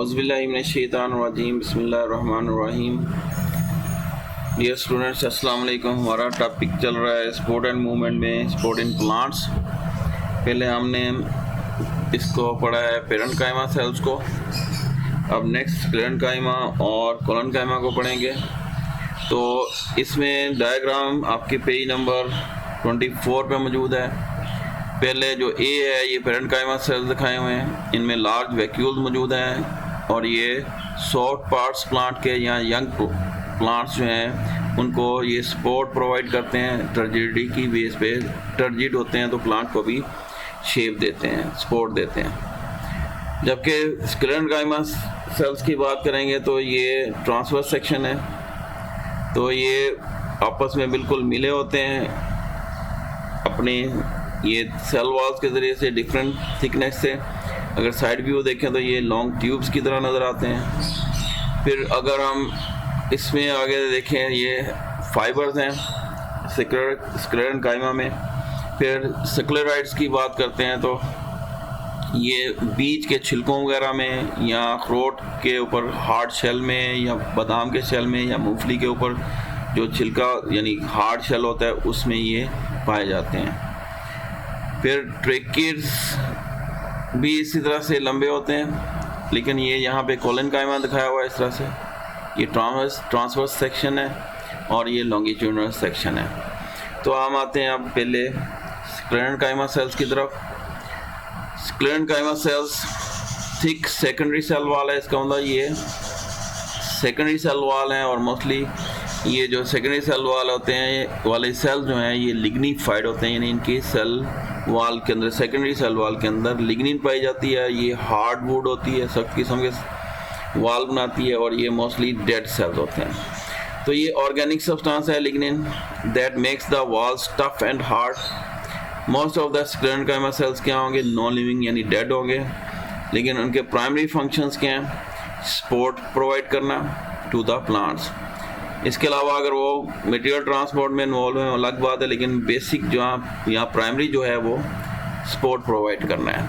औज़ुबिल्लाहिमिनश्शैतानिर्रजीम बिस्मिल्लाहिर्रहमानिर्रहीम। Dear students, अस्सलाम वालेकुम। हमारा टॉपिक चल रहा है स्पोर्ट एंड मूवमेंट में स्पोर्ट इन प्लांट्स। पहले हमने इसको पढ़ा है पेरेन्काइमा सेल्स को, अब नेक्स्ट पेरेन्काइमा और कोलेनकाइमा को पढ़ेंगे। तो इसमें डायग्राम आपके पेज नंबर 24 पे मौजूद है। पहले जो ए है ये पेरेन्काइमा सेल्स दिखाए हुए हैं, इनमें लार्ज वैक्यूल्स मौजूद हैं और ये सॉफ्ट पार्ट्स प्लांट के या यंग प्लांट्स जो हैं उनको ये सपोर्ट प्रोवाइड करते हैं। टर्जिडिटी की बेस पे टर्जिड होते हैं तो प्लांट को भी शेप देते हैं, सपोर्ट देते हैं। जबकि पेरेन्काइमा सेल्स की बात करेंगे तो ये ट्रांसवर्स सेक्शन है, तो ये आपस में बिल्कुल मिले होते हैं अपने ये सेल वॉल्स के ज़रिए से डिफरेंट थिकनेस से। अगर साइड व्यू देखें तो ये लॉन्ग ट्यूब्स की तरह नज़र आते हैं। फिर अगर हम इसमें आगे देखें ये फाइबर्स हैं पेरेन्काइमा में। फिर स्क्लेराइड्स की बात करते हैं तो ये बीज के छिलकों वगैरह में या अखरोट के ऊपर हार्ड शेल में या बादाम के शेल में या मूंगफली के ऊपर जो छिलका यानी हार्ड शेल होता है उसमें ये पाए जाते हैं। फिर ट्रेकिड्स भी इसी तरह से लंबे होते हैं, लेकिन ये यहाँ पे कोलेनकाइमा दिखाया हुआ है इस तरह से। ये ट्रांसवर्स सेक्शन है और ये लॉन्गिट्यूडनल सेक्शन है। तो हम आते हैं अब पहले पेरेन्काइमा सेल्स की तरफ। Parenchyma cells thick secondary cell wall है, इसका मतलब ये सेकेंडरी सेल वाल हैं और मोस्टली ये जो सेकेंडरी सेल वाल होते हैं वाले सेल जो हैं ये लिग्निफाइड होते हैं, यानी इनकी सेल वाल के अंदर सेकेंडरी सेल वाल के अंदर लिग्निन पाई जाती है। ये हार्ड वुड होती है, सख्त किस्म के वाल बनाती है और ये मोस्टली डेड सेल्स होते हैं। तो ये ऑर्गेनिक सब्सटेंस है lignin that makes the walls tough and hard. Most of the parenchyma cells क्या होंगे, नॉन लिविंग यानी डेड होंगे, लेकिन उनके प्राइमरी फंक्शंस क्या हैं, सपोर्ट प्रोवाइड करना टू द प्लांट्स। इसके अलावा अगर वो मटेरियल ट्रांसपोर्ट में इन्वॉल्व है अलग बात है, लेकिन बेसिक जो यहाँ प्राइमरी जो है वो सपोर्ट प्रोवाइड करना है।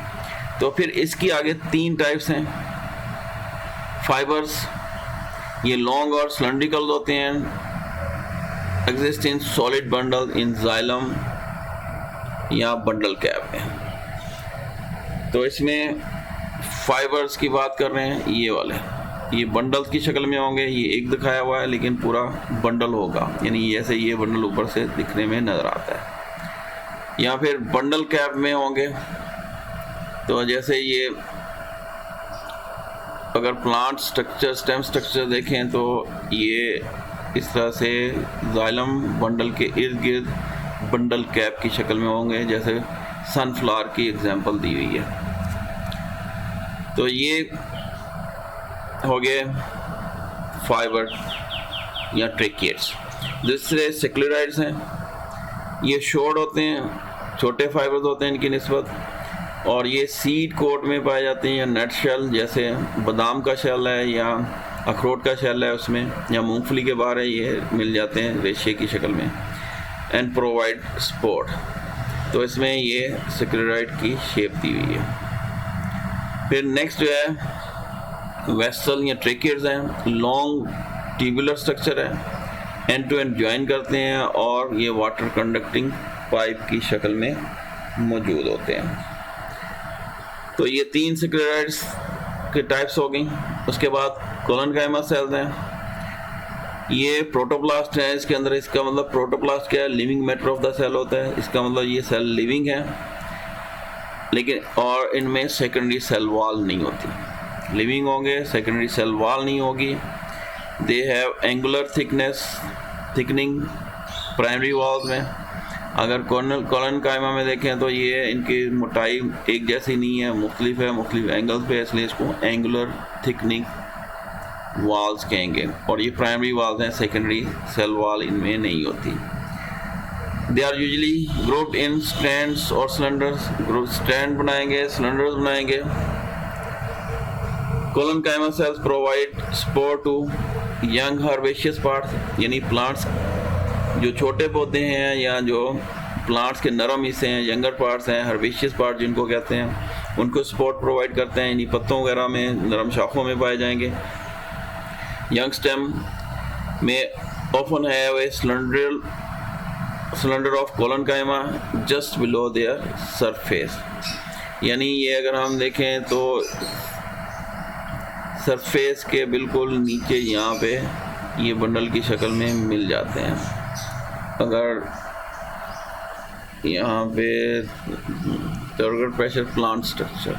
तो फिर इसकी आगे 3 टाइप्स हैं फाइबर्स। ये लॉन्ग और सिलेंड्रिकल होते हैं, exist in solid bundle in xylem या बंडल कैप में। तो इसमें फाइबर्स की बात कर रहे हैं, ये वाले ये बंडल्स की शक्ल में होंगे। ये एक दिखाया हुआ है लेकिन पूरा बंडल होगा, यानी ऐसे ये बंडल ऊपर से दिखने में नज़र आता है। या फिर बंडल कैप में होंगे, तो जैसे ये अगर प्लांट स्ट्रक्चर स्टेम स्ट्रक्चर देखें तो ये इस तरह से जाइलम बंडल के इर्द गिर्द बंडल कैप की शक्ल में होंगे, जैसे सनफ्लावर की एग्जांपल दी हुई है। तो ये हो गए फाइबर या ट्रेकिड्स। दूसरे स्क्लेराइड्स हैं, ये शॉर्ट होते हैं, छोटे फाइबर्स होते हैं इनकी निस्बत, और ये सीड कोट में पाए जाते हैं या नट शेल, जैसे बादाम का शेल है या अखरोट का शेल है उसमें, या मूंगफली के बाहर है, ये मिल जाते हैं रेशे की शक्ल में। एंड प्रोवाइड सपोर्ट, तो इसमें ये स्क्लेराइड की शेप दी हुई है। फिर नेक्स्ट जो है वेसल या ट्रेकिड्स हैं, लॉन्ग ट्यूबुलर स्ट्रक्चर है, एंड टू एंड ज्वाइन करते हैं और ये वाटर कंडक्टिंग पाइप की शक्ल में मौजूद होते हैं। तो ये 3 स्क्लेराइड्स के टाइप्स हो गई। उसके बाद कोलेनकाइमा सेल्स हैं, ये प्रोटोप्लास्ट है इसके अंदर। इसका मतलब प्रोटोप्लास्ट क्या है, living matter of the cell होता है। इसका मतलब ये सेल लिविंग है, लेकिन और इनमें सेकेंडरी सेल वॉल नहीं होती। लिविंग होंगे, सेकेंडरी सेल वॉल नहीं होगी। They have angular thickening primary walls में। अगर कोलेनकाइमा में देखें तो ये इनकी मोटाई एक जैसी नहीं है, मुख्तलिफ है, मुख्तलिफ एंगल्स पे, इसलिए इसको एंगुलर थिकनिंग वॉल्स कहेंगे। और ये प्राइमरी वॉल्स हैं, सेकेंडरी सेल वॉल इनमें नहीं होती। They are usually grouped in strands और सिलेंडर्स। स्ट्रैंड बनाएंगे, सिलेंडर्स बनाएंगे। Collenchyma cells provide support to young herbaceous parts, यानी प्लांट्स जो छोटे पौधे हैं या जो प्लांट्स के नरम हिस्से हैं, यंगर पार्ट्स हैं, हर्बेशियस पार्ट जिनको कहते हैं, उनको सपोर्ट प्रोवाइड करते हैं। इन्हीं पत्तों वगैरह में, नरम शाखों में पाए जाएंगे। यंग स्टेम में often have a cylinder of collenchyma just below their surface, यानी ये अगर हम देखें तो सरफेस के बिल्कुल नीचे यहाँ पे ये बंडल की शक्ल में मिल जाते हैं। अगर यहाँ पे टारगेट प्रेशर प्लांट स्ट्रक्चर,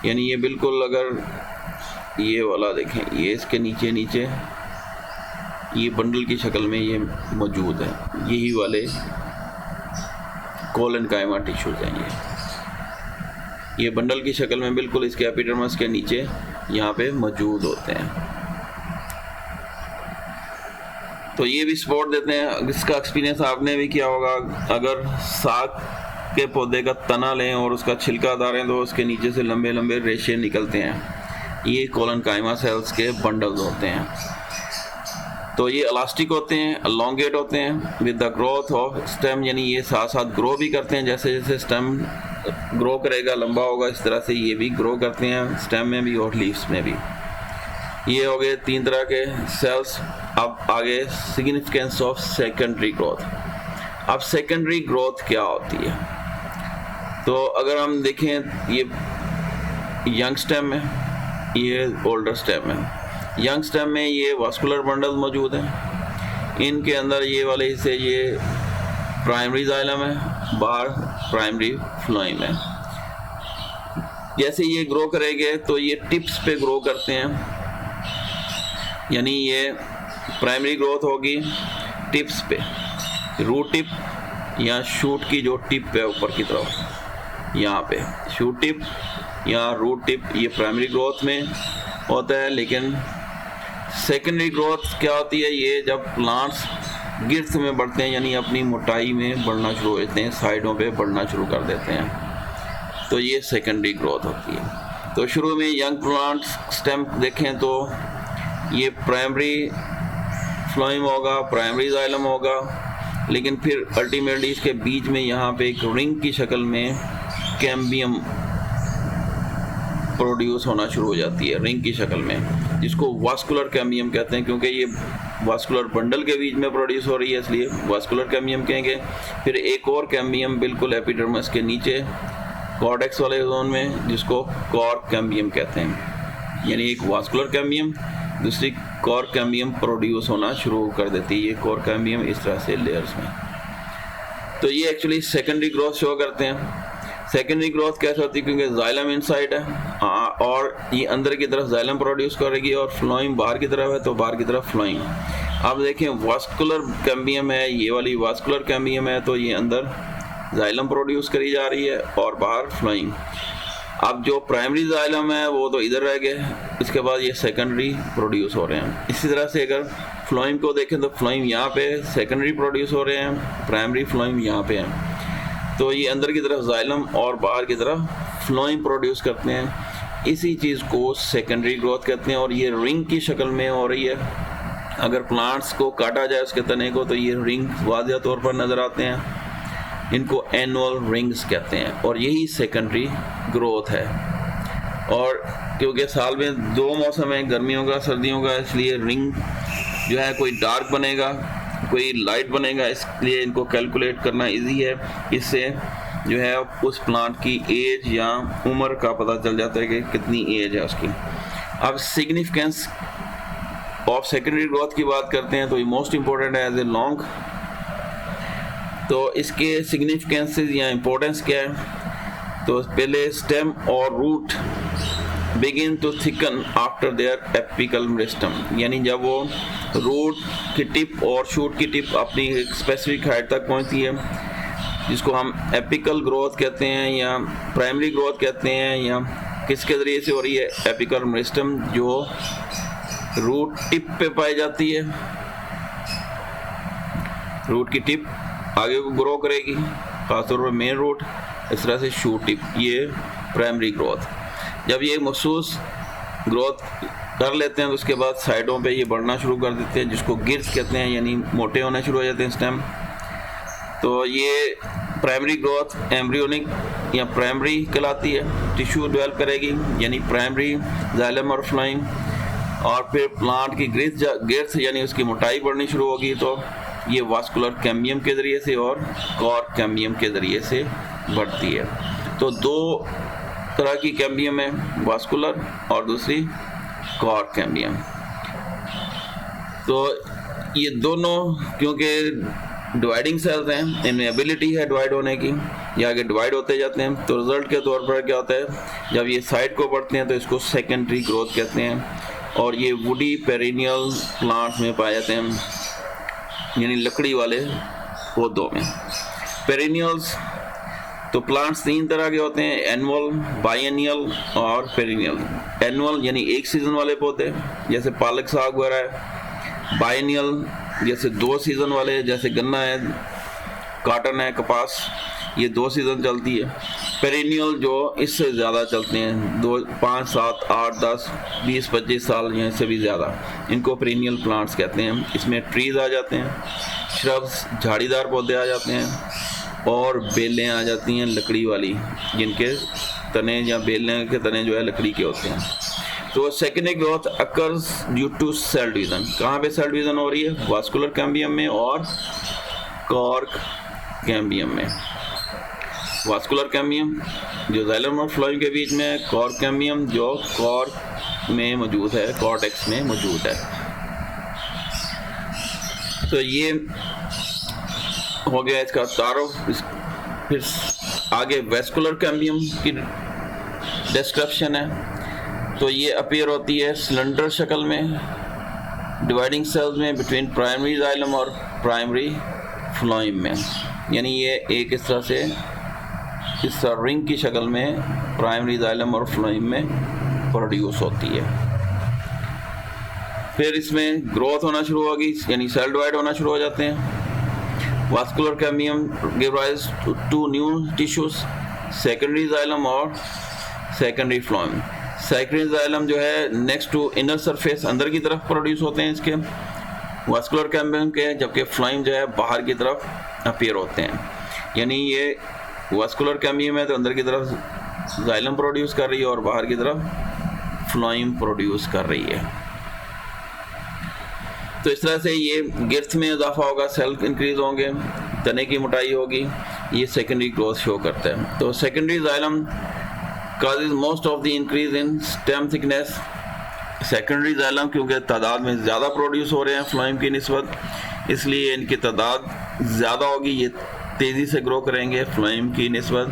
यानी ये बिल्कुल अगर ये वाला देखें, ये इसके नीचे ये बंडल की शक्ल में ये मौजूद है, यही वाले कोलेनकाइमा टिश्यूज हैं। ये बंडल की शक्ल में बिल्कुल इसके एपिडर्मिस के नीचे यहाँ पे मौजूद होते हैं। तो ये भी सपोर्ट देते हैं। इसका एक्सपीरियंस आपने भी किया होगा, अगर साग के पौधे का तना लें और उसका छिलका उतारें तो उसके नीचे से लंबे लंबे रेशे निकलते हैं, ये कोलेनकाइमा सेल्स के बंडल्स होते हैं। तो ये इलास्टिक होते हैं, एलोंगेट होते हैं with the growth of stem, यानी ये साथ साथ ग्रो भी करते हैं। जैसे जैसे स्टेम ग्रो करेगा, लंबा होगा, इस तरह से ये भी ग्रो करते हैं, स्टेम में भी और लीव्स में भी। ये हो गए 3 तरह के सेल्स। अब आगे सिग्निफिकेंस ऑफ सेकेंडरी ग्रोथ। अब सेकेंडरी ग्रोथ क्या होती है? तो अगर हम देखें, ये यंग स्टेम है, ये ओल्डर स्टेम है। यंग स्टेम में ये वास्कुलर बंडल मौजूद हैं, इनके अंदर ये वाले हिस्से ये प्राइमरी जाइलम है, बाहर प्राइमरी फ्लोएम है। जैसे ये ग्रो करेंगे तो ये टिप्स पे ग्रो करते हैं, यानी ये प्राइमरी ग्रोथ होगी टिप्स पे, रूट टिप या शूट की जो टिप है ऊपर की तरफ, यहाँ पे शूट टिप या रूट टिप, ये प्राइमरी ग्रोथ में होता है। लेकिन सेकेंडरी ग्रोथ क्या होती है? ये जब प्लांट्स गिर्थ में बढ़ते हैं, यानी अपनी मोटाई में बढ़ना शुरू हो जाते हैं, साइडों पे बढ़ना शुरू कर देते हैं, तो ये सेकेंडरी ग्रोथ होती है। तो शुरू में यंग प्लांट स्टेम देखें तो ये प्राइमरी फ्लोएम होगा, प्राइमरी जाइलम होगा, लेकिन फिर अल्टीमेटली इसके बीच में यहाँ पे एक रिंग की शक्ल में कैम्बियम प्रोड्यूस होना शुरू हो जाती है, रिंग की शक्ल में, जिसको वास्कुलर कैम्बियम कहते हैं, क्योंकि ये वास्कुलर बंडल के बीच में प्रोड्यूस हो रही है, इसलिए वास्कुलर कैम्बियम कहेंगे। फिर एक और कैम्बियम बिल्कुल एपिडर्मिस के नीचे कॉर्टेक्स वाले जोन में, जिसको कॉर्क कैम्बियम कहते हैं, यानी एक वास्कुलर कैम्बियम, दूसरी कॉर्क कैम्बियम प्रोड्यूस होना शुरू कर देती है, ये कॉर्क कैम्बियम इस तरह से लेयर्स में। तो ये एक्चुअली सेकेंडरी ग्रोथ शो करते हैं। सेकेंडरी ग्रोथ कैसे होती है? क्योंकि जाइलम इनसाइड है और ये अंदर की तरफ जाइलम प्रोड्यूस करेगी और फ्लोएम बाहर की तरफ है, तो बाहर की तरफ फ्लोएम। अब देखें, वास्कुलर कैम्बियम है, ये वाली वास्कुलर कैम्बियम है, तो ये अंदर जाइलम प्रोड्यूस करी जा रही है और बाहर फ्लोएम। अब जो प्राइमरी जाइलम है वो तो इधर रह गए, इसके बाद ये सेकेंडरी प्रोड्यूस हो रहे हैं। इसी तरह से अगर फ्लोएम को देखें तो फ्लोएम यहाँ पे सेकेंडरी प्रोड्यूस हो रहे हैं, प्राइमरी फ्लोएम यहाँ पे है, तो ये अंदर की तरफ जाइलम और बाहर की तरफ फ्लोएम प्रोड्यूस करते हैं। इसी चीज़ को सेकेंडरी ग्रोथ कहते हैं और ये रिंग की शक्ल में हो रही है। अगर प्लांट्स को काटा जाए उसके तने को तो ये रिंग वाज़िया तौर पर नज़र आते हैं, इनको एनुअल रिंग्स कहते हैं और यही सेकेंडरी ग्रोथ है। और क्योंकि साल में 2 मौसम है, गर्मियों का सर्दियों का, इसलिए रिंग जो है कोई डार्क बनेगा कोई लाइट बनेगा, इसलिए इनको कैलकुलेट करना इजी है। इससे जो है उस प्लांट की एज या उम्र का पता चल जाता है कि कितनी एज है उसकी। अब सिग्निफिकेंस ऑफ सेकेंडरी ग्रोथ की बात करते हैं तो ये मोस्ट इम्पोर्टेंट है एज ए लॉन्ग। तो इसके सिग्निफिकेंसेस या इम्पोर्टेंस क्या है? तो पहले स्टेम और root begin to thicken after their apical meristem, यानी जब वो रूट की टिप और शूट की टिप अपनी एक स्पेसिफिक हाइट तक पहुंचती है, जिसको हम एपिकल ग्रोथ कहते हैं या प्राइमरी ग्रोथ कहते हैं, या किसके ज़रिए से हो रही है? एपिकल मेरिस्टम जो रूट टिप पे पाई जाती है। रूट की टिप आगे को ग्रो करेगी, खासतौर पर मेन रूट, इस तरह से शूट टिप, ये प्राइमरी ग्रोथ। जब ये मखसूस ग्रोथ कर लेते हैं तो उसके बाद साइडों पे ये बढ़ना शुरू कर देते हैं, जिसको गिर्स कहते हैं, यानी मोटे होने शुरू हो जाते हैं स्टेम। तो ये प्राइमरी ग्रोथ एम्ब्रियोनिक या प्राइमरी कहलाती है, टिश्यू डेवलप करेगी यानी प्राइमरी जाइलम और फ्लोएम। और फिर प्लांट की गिर्थ यानी उसकी मोटाई बढ़नी शुरू होगी, तो ये वास्कुलर कैम्बियम के ज़रिए से और कॉर्क कैम्बियम के ज़रिए से बढ़ती है। तो दो तरह की कैम्बियम है, वास्कुलर और दूसरी कॉर्क कैम्बियम। तो ये दोनों क्योंकि डिवाइडिंग सेल्स हैं, इनमें एबिलिटी है डिवाइड होने की, ये आगे डिवाइड होते जाते हैं। तो रिजल्ट के तौर पर क्या होता है, जब ये साइड को बढ़ते हैं तो इसको सेकेंडरी ग्रोथ कहते हैं। और ये वुडी पेरिनियल प्लांट्स में पाए जाते हैं, यानी लकड़ी वाले पौधों में। पेरिनियल्स तो प्लांट्स तीन तरह के होते हैं, एनुअल, बाइएनियल और पेरिनियल। एनुअल यानी एक सीजन वाले पौधे जैसे पालक साग वगैरह है। बाइएनियल जैसे 2 सीज़न वाले, जैसे गन्ना है, कॉटन है, कपास, ये 2 सीज़न चलती है। पेरिनियल जो इससे ज़्यादा चलते हैं, 2, 5, 7, 8, 10, 20, 25 साल या इससे भी ज़्यादा, इनको पेरिनियल प्लांट्स कहते हैं। इसमें ट्रीज आ जाते हैं, श्रब्स झाड़ीदार पौधे आ जाते हैं, और बेलें आ जाती हैं लकड़ी वाली, जिनके तने या बेलें के तने जो है लकड़ी के होते हैं। तो secondary growth occurs due to cell division. कहाँ पे सेल डिवीजन हो रही है, वास्कुलर कैम्बियम में और कॉर्क कैम्बियम में। वास्कुलर कैम्बियम जो जाइलम और फ्लोएम के बीच में है, कॉर्क कैम्बियम जो कॉर्क में मौजूद है, कॉर्टेक्स में मौजूद है। तो ये हो गया इसका तारुफ। फिर आगे वेस्कुलर कैम्बियम की डिस्क्रिप्शन है। तो ये अपीयर होती है सिलेंडर शक्ल में डिवाइडिंग सेल्स में बिटवीन प्राइमरी जाइलम और प्राइमरी फ्लोएम में, यानी ये एक इस तरह से इस रिंग की शक्ल में प्राइमरी जाइलम और फ्लोएम में प्रोड्यूस होती है। फिर इसमें ग्रोथ होना शुरू होगी, यानी सेल डिवाइड होना शुरू हो जाते हैं। Vascular cambium give rise to new tissues, secondary xylem और सेकेंडरी फ्लोएम। सेकेंडरी जाइलम जो है नेक्स्ट टू इनर सरफेस, अंदर की तरफ प्रोड्यूस होते हैं इसके वास्कुलर कैम्बियम के, जबकि फ्लोएम जो है बाहर की तरफ अपीयर होते हैं। यानी ये वास्कुलर कैम्बियम है तो अंदर की तरफ जाइलम प्रोड्यूस कर रही है और बाहर की तरफ फ्लोएम प्रोड्यूस कर रही है। तो इस तरह से ये गिर्थ में इजाफा होगा, सेल इंक्रीज होंगे, तने की मोटाई होगी, ये सेकेंडरी ग्रोथ शो करता है। तो secondary xylem causes most of the increase in stem thickness। Secondary xylem क्योंकि तादाद में ज़्यादा प्रोड्यूस हो रहे हैं फ्लोएम की निस्बत, इसलिए इनकी तादाद ज़्यादा होगी, ये तेज़ी से ग्रो करेंगे फ्लोएम की निस्बत।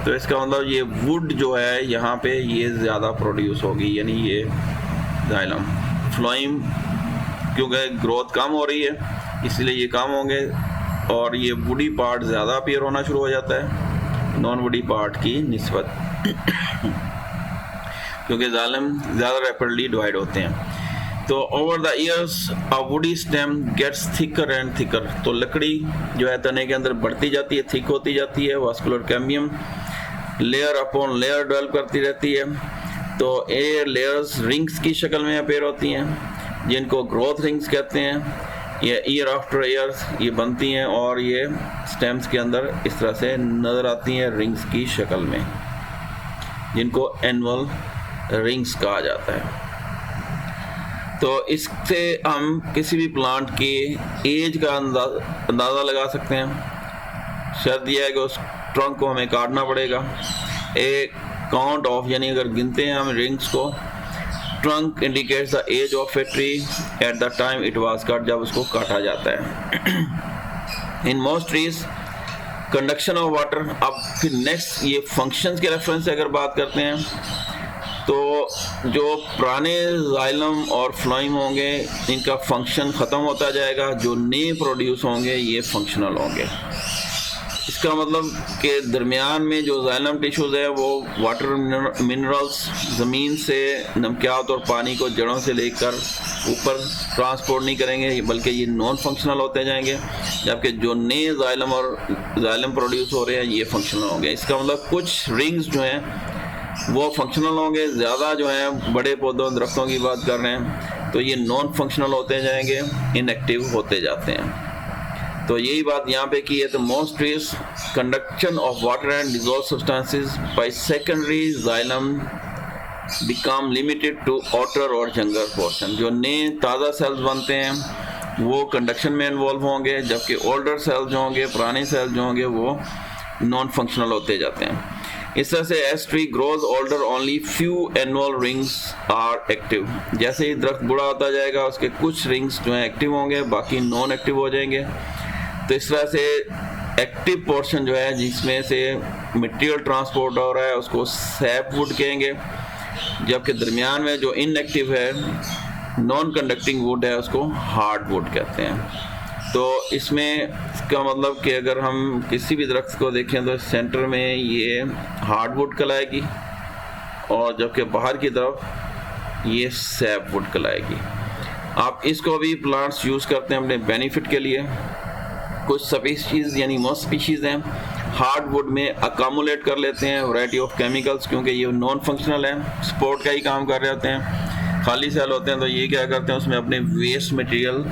तो इसका मतलब ये वुड जो है यहाँ पे ये ज़्यादा प्रोड्यूस होगी, यानी ये जाइलम। फ्लोएम क्योंकि ग्रोथ कम हो रही है इसलिए ये कम होंगे, और ये वुडी पार्ट ज़्यादा अपीयर होना शुरू हो जाता है नॉन वुडी पार्ट की निस्बत क्योंकि जाइलम ज़्यादा रैपिडली डिवाइड होते हैं। तो over the years a woody stem gets thicker and thicker. तो लकड़ी जो है तने के अंदर बढ़ती जाती है, थिक होती जाती है। Vascular cambium layer upon layer develop करती रहती है। तो एयर लेयर्स रिंग्स की शक्ल में अपीयर होती हैं, जिनको ग्रोथ रिंग्स कहते हैं। ये ईयर आफ्टर ईयर ये बनती हैं और ये स्टेम्स के अंदर इस तरह से नज़र आती हैं रिंग्स की शक्ल में, जिनको एनुअल रिंग्स कहा जाता है। तो इससे हम किसी भी प्लांट के एज का अंदाज़ा लगा सकते हैं। शर्त यह है कि उस ट्रंक को हमें काटना पड़ेगा। एक काउंट ऑफ, यानी अगर गिनते हैं हम रिंग्स को, trunk indicates the age of a tree at the time it was cut, जब उसको काटा जाता है। In most trees conduction of water. अब फिर नेक्स्ट ये फंक्शंस के रेफरेंस से अगर बात करते हैं तो जो पुराने जाइलम और फ्लोएम होंगे इनका फंक्शन ख़त्म होता जाएगा, जो नए प्रोड्यूस होंगे ये फंक्शनल होंगे। इसका मतलब कि दरमियान में जो जाइलम टिश्यूज़ है वो वाटर मिनरल्स ज़मीन से नमकियात और पानी को जड़ों से लेकर ऊपर ट्रांसपोर्ट नहीं करेंगे, बल्कि ये नॉन फंक्शनल होते जाएंगे, जबकि जो नए जाइलम प्रोड्यूस हो रहे हैं ये फंक्शनल होंगे। इसका मतलब कुछ रिंग्स जो हैं वो फंक्शनल होंगे, ज़्यादा जो हैं बड़े पौधों दरख्तों की बात कर रहे हैं तो ये नॉन फंक्शनल होते जाएंगे, इनएक्टिव होते जाते हैं। तो यही बात यहाँ पे की है। तो most trees conduction of water and dissolved substances by secondary xylem become limited to outer और जंगर पोर्शन। जो नए ताज़ा सेल्स बनते हैं वो कंडक्शन में इन्वॉल्व होंगे, जबकि ओल्डर सेल्स जो होंगे, पुराने सेल्स जो होंगे, वो नॉन फंक्शनल होते जाते हैं। इस तरह से as tree grows older only few annual rings are active. जैसे ही दरख्त बूढ़ा होता जाएगा उसके कुछ रिंग्स जो हैं एक्टिव होंगे, बाकी नॉन एक्टिव हो जाएंगे। तो इस तरह से एक्टिव पोर्शन जो है जिसमें से मटेरियल ट्रांसपोर्ट हो रहा है उसको सैप वुड कहेंगे, जबकि दरमियान में जो इनएक्टिव है, नॉन कंडक्टिंग वुड है, उसको हार्ड वुड कहते हैं। तो इसमें इसका मतलब कि अगर हम किसी भी दरख्त को देखें तो सेंटर में ये हार्डवुड कहलाएगी और जबकि बाहर की तरफ ये सैप वुड कहलाएगी। आप इसको भी प्लांट्स यूज़ करते हैं अपने बेनिफिट के लिए। कुछ स्पीशीज़ यानी मोस्ट स्पीशीज़ हैं हार्डवुड में अकामुलेट कर लेते हैं वैरायटी ऑफ केमिकल्स, क्योंकि ये नॉन फंक्शनल है, सपोर्ट का ही काम कर रहे होते हैं, खाली सेल होते हैं। तो ये क्या करते हैं, उसमें अपने वेस्ट मटेरियल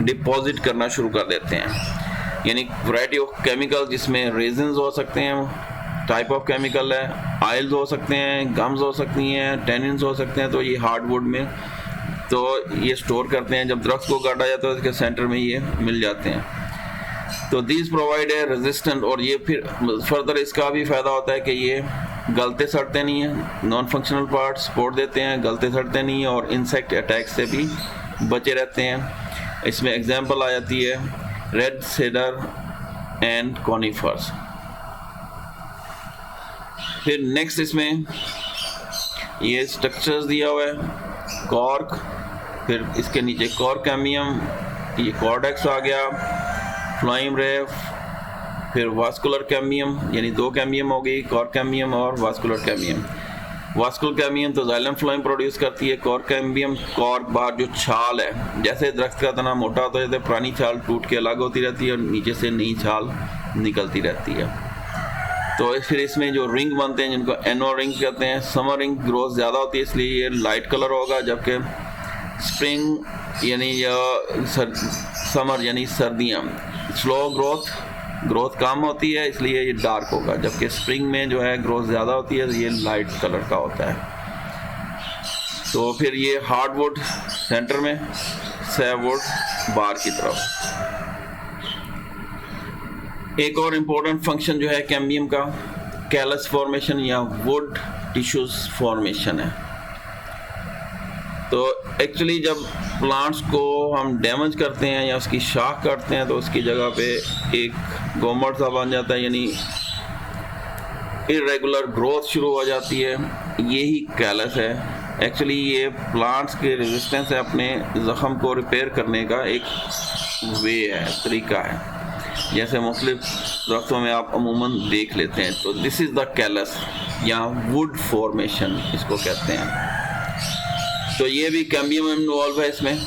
डिपॉजिट करना शुरू कर देते हैं। यानी वैरायटी ऑफ केमिकल जिसमें रेजिन्स हो सकते हैं, टाइप ऑफ केमिकल है, आयल्स हो सकते हैं, गम्स हो सकती हैं, टेनिन्स हो सकते हैं। तो ये हार्डवुड में तो ये स्टोर करते हैं। जब दरख्त को काटा जाता है इसके सेंटर में ये मिल जाते हैं। तो दीज प्रोवाइड ए रेजिस्टेंट, और ये फिर फर्दर इसका भी फ़ायदा होता है कि ये गलते सड़ते नहीं हैं, नॉन फंक्शनल पार्ट सपोर्ट देते हैं, गलते सड़ते नहीं हैं और इंसेक्ट अटैक से भी बचे रहते हैं। इसमें एग्जांपल आ जाती है रेड सेडर एंड कॉनिफर्स। फिर नेक्स्ट इसमें ये स्ट्रक्चर्स दिया हुआ है, कॉर्क, फिर इसके नीचे कॉर्कैमियम, ये कॉर्डेक्स आ गया, फ्लाइम रेफ, फिर वास्कुलर कैमियम, यानी दो कैमियम हो गई, कॉर्कैमियम और वास्कुलर कैमियम। वास्कुलर कैमियम तो जाइलम फ्लोएम प्रोड्यूस करती है, कॉर्कैमियम कॉर्क बाहर जो छाल है, जैसे दरख्त का तना मोटा होता है पुरानी छाल टूट के अलग होती रहती है और नीचे से नई छाल निकलती रहती है। तो फिर इसमें जो रिंग बनते हैं जिनको एनो रिंग कहते हैं, समर रिंग ग्रोथ ज़्यादा होती है इसलिए ये लाइट कलर होगा, जबकि स्प्रिंग यानी समर यानी सर्दियाँ स्लो ग्रोथ कम होती है इसलिए ये डार्क होगा, जबकि स्प्रिंग में जो है ग्रोथ ज़्यादा होती है ये लाइट कलर का होता है। तो फिर ये हार्डवुड सेंटर में, सैपवुड बाहर की तरफ। एक और इम्पोर्टेंट फंक्शन जो है कैम्बियम का कैलस फॉर्मेशन या वुड टिश्यूज फॉर्मेशन है। तो एक्चुअली जब प्लांट्स को हम डैमेज करते हैं या उसकी शाख काटते हैं तो उसकी जगह पे एक गोमट सा बन जाता है, यानी इरेगुलर ग्रोथ शुरू हो जाती है, यही कैलस है। एक्चुअली ये प्लांट्स के रेजिस्टेंस है, अपने ज़ख़म को रिपेयर करने का एक वे है, तरीका है, जैसे मुख्तलिफ दरख्तों में आप अमूमन देख लेते हैं। तो दिस इज़ द कैलस या वुड फॉर्मेशन इसको कहते हैं। तो ये भी कैम्बियम इन्वॉल्व है इसमें।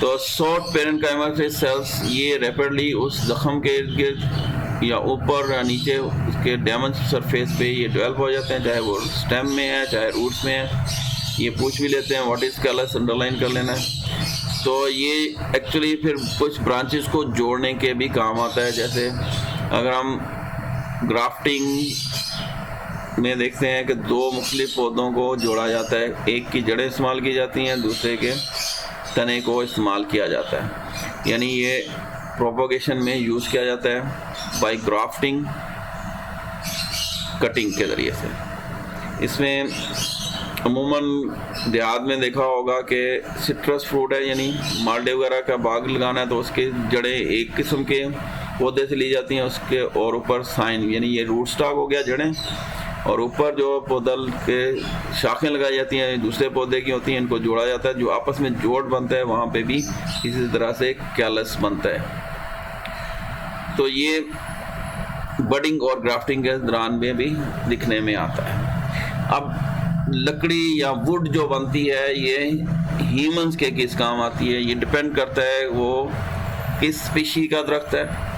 तो शॉर्ट पेरेन्काइमल सेल्स ये रैपिडली उस जख्म के इर्द गिर्द या ऊपर या नीचे उसके डैमेज सरफेस पे ये डेवलप हो जाते हैं, चाहे वो स्टेम में है चाहे रूट्स में है। ये पूछ भी लेते हैं व्हाट इज़ कैलस, अंडरलाइन कर लेना है। तो ये एक्चुअली फिर कुछ ब्रांचेस को जोड़ने के भी काम आता है, जैसे अगर हम ग्राफ्टिंग में देखते हैं कि दो मुख्तलिफ पौधों को जोड़ा जाता है, एक की जड़ें इस्तेमाल की जाती हैं, दूसरे के तने को इस्तेमाल किया जाता है, यानी ये प्रोपोगेशन में यूज़ किया जाता है बाय ग्राफ्टिंग, कटिंग के ज़रिए से। इसमें अमूमन देहात में देखा होगा कि सिट्रस फ्रूट है, यानी माल्टे वगैरह का बाग लगाना है तो उसके जड़ें एक किस्म के पौधे से ली जाती हैं, उसके और ऊपर साइन यानी ये रूट स्टॉक हो गया जड़ें, और ऊपर जो पौधा के शाखें लगाई जाती हैं दूसरे पौधे की होती हैं, इनको जोड़ा जाता है। जो आपस में जोड़ बनता है वहाँ पे भी इसी तरह से कैलस बनता है। तो ये बडिंग और ग्राफ्टिंग के दौरान में भी दिखने में आता है। अब लकड़ी या वुड जो बनती है ये ह्यूमंस के किस काम आती है, ये डिपेंड करता है वो किस स्पीशी का दरख्त है,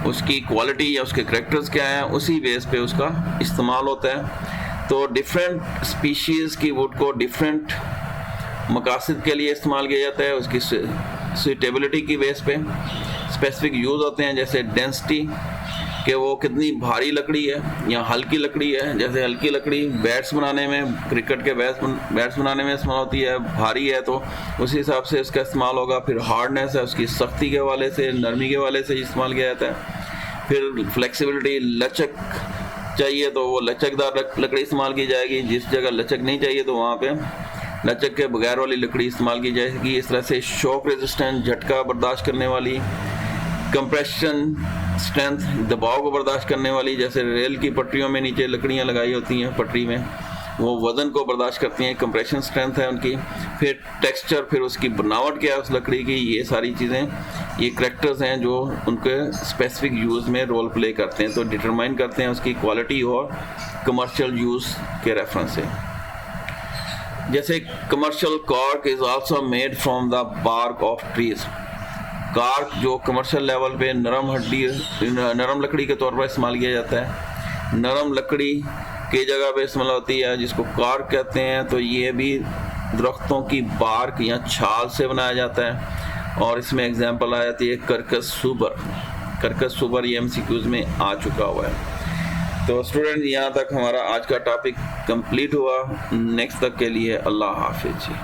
उसकी क्वालिटी या उसके करैक्टर्स क्या हैं, उसी बेस पे उसका इस्तेमाल होता है। तो डिफरेंट स्पीशीज़ की वुड को डिफरेंट मकासद के लिए इस्तेमाल किया जाता है, उसकी सूटेबिलिटी की बेस पे। स्पेसिफिक यूज़ होते हैं, जैसे डेंसिटी कि वो कितनी भारी लकड़ी है या हल्की लकड़ी है। जैसे हल्की लकड़ी बैट्स बनाने में, क्रिकेट के बैट्स बनाने में इस्तेमाल होती है, भारी है तो उसी हिसाब से इसका इस्तेमाल होगा। फिर हार्डनेस है, उसकी सख्ती के वाले से, नरमी के वाले से इस्तेमाल किया जाता है। फिर फ्लेक्सिबिलिटी, लचक चाहिए तो वो लचकदार लकड़ी इस्तेमाल की जाएगी, जिस जगह लचक नहीं चाहिए तो वहाँ पे लचक के बगैर वाली लकड़ी इस्तेमाल की जाएगी। इस तरह से शॉक रेजिस्टेंट, झटका बर्दाश्त करने वाली, कंप्रेशन स्ट्रेंथ, दबाव को बर्दाश्त करने वाली, जैसे रेल की पटरियों में नीचे लकड़ियाँ लगाई होती हैं पटरी में, वो वज़न को बर्दाश्त करती हैं, कंप्रेशन स्ट्रेंथ है उनकी। फिर टेक्सचर, फिर उसकी बनावट क्या है उस लकड़ी की, ये सारी चीज़ें, ये करैक्टर्स हैं जो उनके स्पेसिफिक यूज़ में रोल प्ले करते हैं, तो डिटरमाइन करते हैं उसकी क्वालिटी और कमर्शियल यूज़ के रेफरेंस से। जैसे commercial cork is also made from the bark of trees. Cork जो कमर्शियल लेवल पे नरम लकड़ी के तौर पर इस्तेमाल किया जाता है, नरम लकड़ी की जगह पे इस्तेमाल होती है, जिसको कार्क कहते हैं। तो ये भी दरख्तों की बार्क या छाल से बनाया जाता है, और इसमें एग्जांपल आ जाती है कर्कस सुबर, ये MCQs में आ चुका हुआ है। तो स्टूडेंट, यहाँ तक हमारा आज का टॉपिक कंप्लीट हुआ। नेक्स्ट तक के लिए अल्लाह हाफिज जी।